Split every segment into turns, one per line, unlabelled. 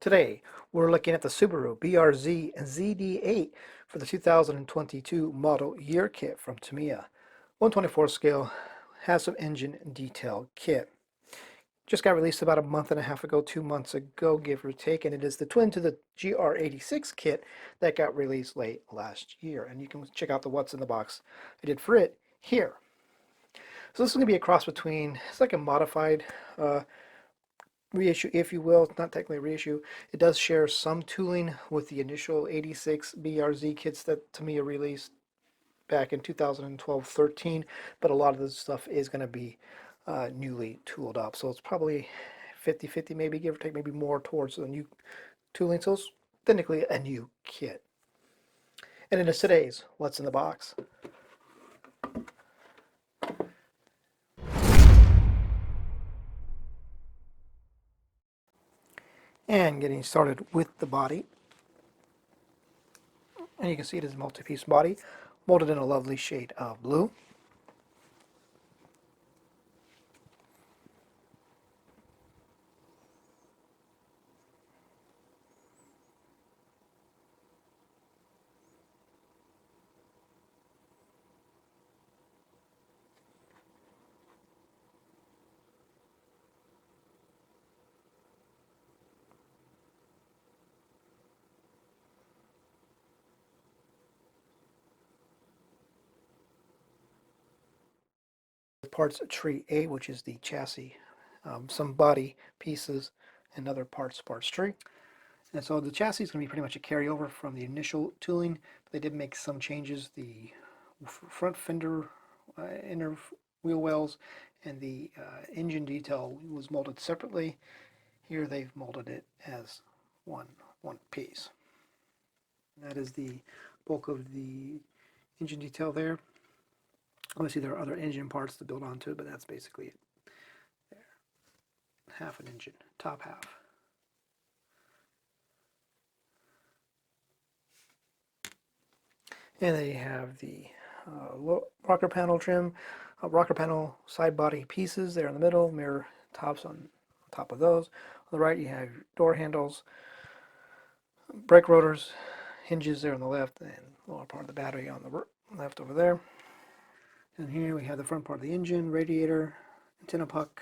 Today, we're looking at the Subaru BRZ and ZD8 for the 2022 model year kit from Tamiya. 124 scale, has some engine detail kit. Just got released about a month and a half ago, 2 months ago, give or take, and it is the twin to the GR86 kit that got released late last year. And you can check out the what's in the box I did for it here. So this is going to be a cross between, it's like a modified reissue, if you will. It's not technically a reissue. It does share some tooling with the initial 86 BRZ kits that Tamiya released back in 2012-13, but a lot of this stuff is going to be newly tooled up. So it's probably 50-50, maybe, give or take, maybe more towards the new tooling. So it's technically a new kit. And it is today's What's in the Box. And getting started with the body. And you can see it is a multi-piece body, molded in a lovely shade of blue. Parts tree A, which is the chassis, some body pieces, and other parts tree. And so the chassis is going to be pretty much a carryover from the initial tooling. They did make some changes. The front fender, inner wheel wells, and the engine detail was molded separately. Here they've molded it as one piece. And that is the bulk of the engine detail there. Obviously there are other engine parts to build onto it, but that's basically it. There. Half an engine, top half. And then you have the rocker panel trim, rocker panel side body pieces there in the middle, mirror tops on top of those. On the right you have door handles, brake rotors, hinges there on the left, and lower part of the battery on the left over there. And here we have the front part of the engine, radiator, antenna puck,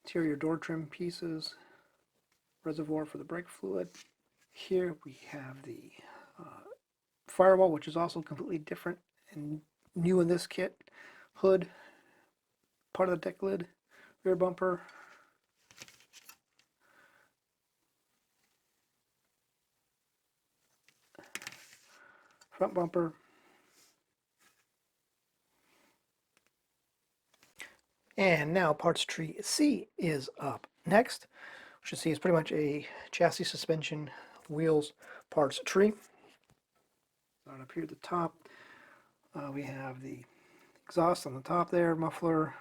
interior door trim pieces, reservoir for the brake fluid. Here we have the firewall, which is also completely different and new in this kit. Hood, part of the deck lid, rear bumper, front bumper, and now parts tree C is up next. What you see is pretty much a chassis, suspension, wheels parts tree. Start up here at the top, we have the exhaust on the top there, muffler,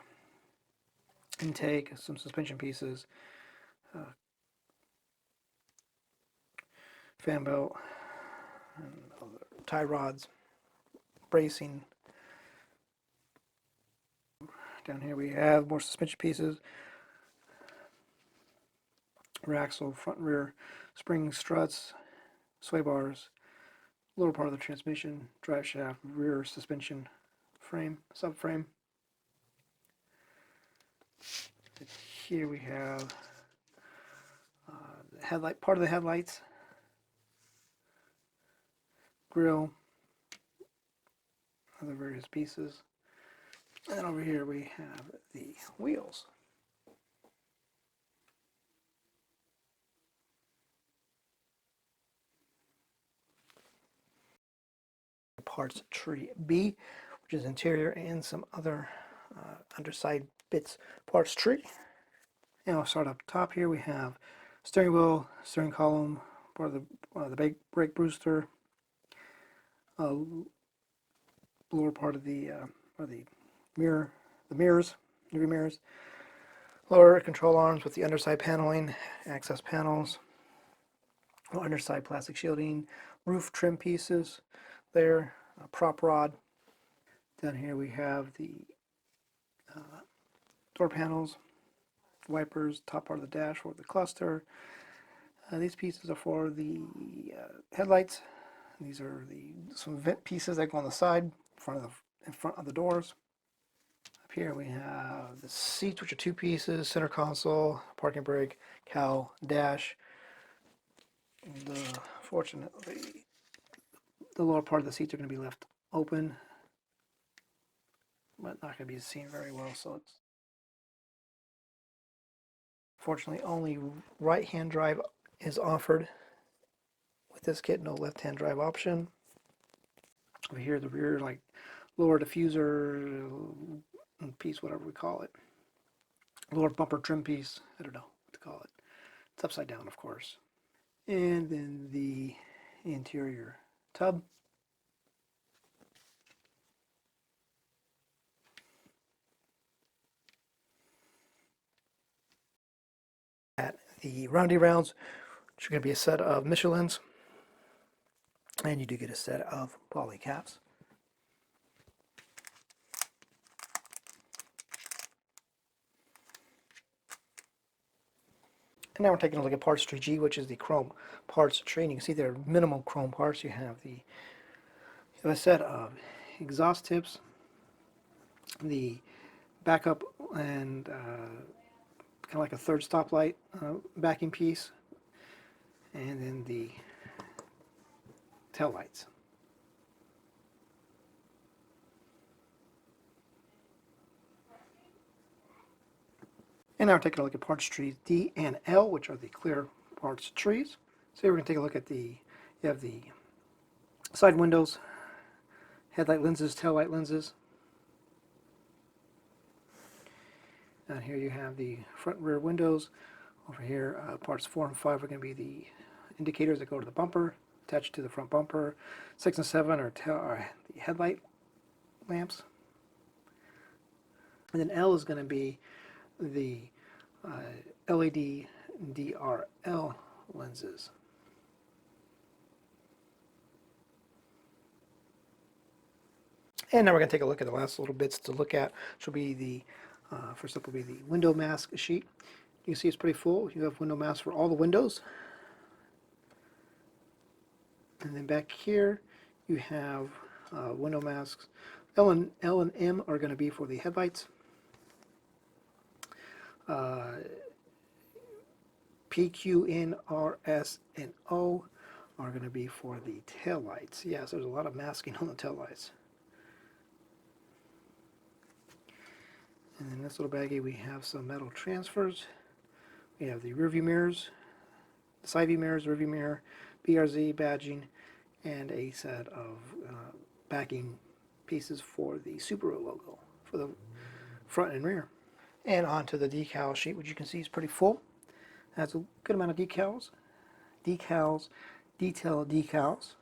intake, some suspension pieces, fan belt, and other tie rods, bracing. Down here we have more suspension pieces, rear axle, front and rear spring struts, sway bars, lower part of the transmission, drive shaft, rear suspension frame, subframe. Here we have the headlight, part of the headlights, grill, other various pieces. And then over here we have the wheels. Parts tree B, which is interior and some other underside bits parts tree. And we'll start up top here. We have steering wheel, steering column, part of the brake booster, lower part of the mirrors, rear mirrors, lower control arms with the underside paneling, access panels, underside plastic shielding, roof trim pieces there, prop rod. Down here we have the door panels, wipers, top part of the dashboard, the cluster, These pieces are for the headlights. These are some vent pieces that go on the side, in front of the doors. Up here we have the seats, which are two pieces, center console, parking brake, cowl, dash. Fortunately, the lower part of the seats are going to be left open, but not going to be seen very well. So it's fortunately only right-hand drive is offered with this kit. No left-hand drive option. Over here, the rear lower diffuser piece, whatever we call it, lower bumper trim piece. I don't know what to call it. It's upside down, of course. And then the interior tub. At the roundy rounds, which are going to be a set of Michelins, and you do get a set of poly caps. And now we're taking a look at parts tree G, which is the chrome parts tree. And you can see there are minimal chrome parts. You have a set of exhaust tips, the backup and kind of like a third stoplight backing piece, and then the tail lights. And now we're taking a look at parts trees D and L, which are the clear parts trees. So here we're going to take a look at you have the side windows, headlight lenses, tail light lenses. Down here you have the front and rear windows. Over here, parts 4 and 5 are going to be the indicators that go to the bumper, attached to the front bumper. 6 and 7 are the headlight lamps. And then L is going to be the LED DRL lenses. And now we're going to take a look at the last little bits to look at, which will be first up will be the window mask sheet. You can see it's pretty full. You have window masks for all the windows. And then back here you have window masks. L and M are going to be for the headlights. P, Q, N, R, S, and O are going to be for the tail lights. Yes, there's a lot of masking on the tail lights. And in this little baggie we have some metal transfers. We have the rear view mirrors, the side view mirrors, rear view mirror, BRZ badging, and a set of backing pieces for the Subaru logo for the front and rear. And onto the decal sheet, which you can see is pretty full. Has a good amount of decals, detail decals.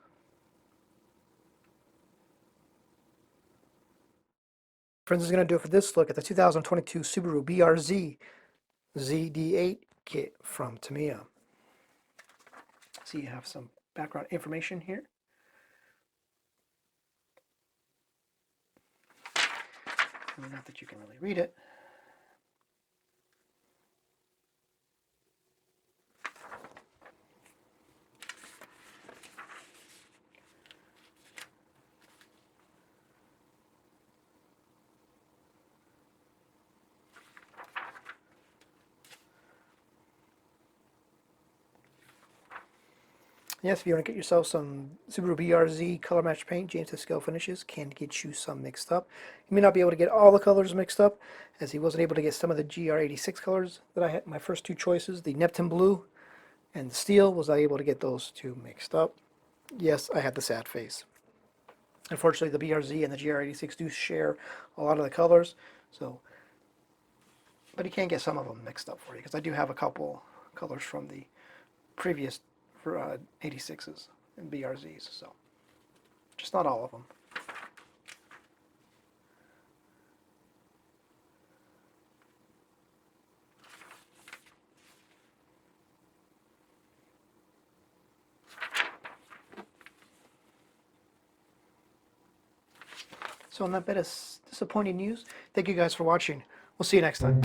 Friends, is going to do it for this look at the 2022 Subaru BRZ ZD8 kit from Tamiya. So you have some background information here. Not that you can really read it. Yes, if you want to get yourself some Subaru BRZ color match paint, James Scalefinishes can get you some mixed up. You may not be able to get all the colors mixed up, as he wasn't able to get some of the GR86 colors that I had. My first two choices, the Neptune Blue and the Steel, was I able to get those two mixed up. Yes, I had the sad face. Unfortunately, the BRZ and the GR86 do share a lot of the colors, but you can get some of them mixed up for you, because I do have a couple colors from the previous 86s and BRZs, so just not all of them. So on that bit of disappointing news, thank you guys for watching. We'll see you next time.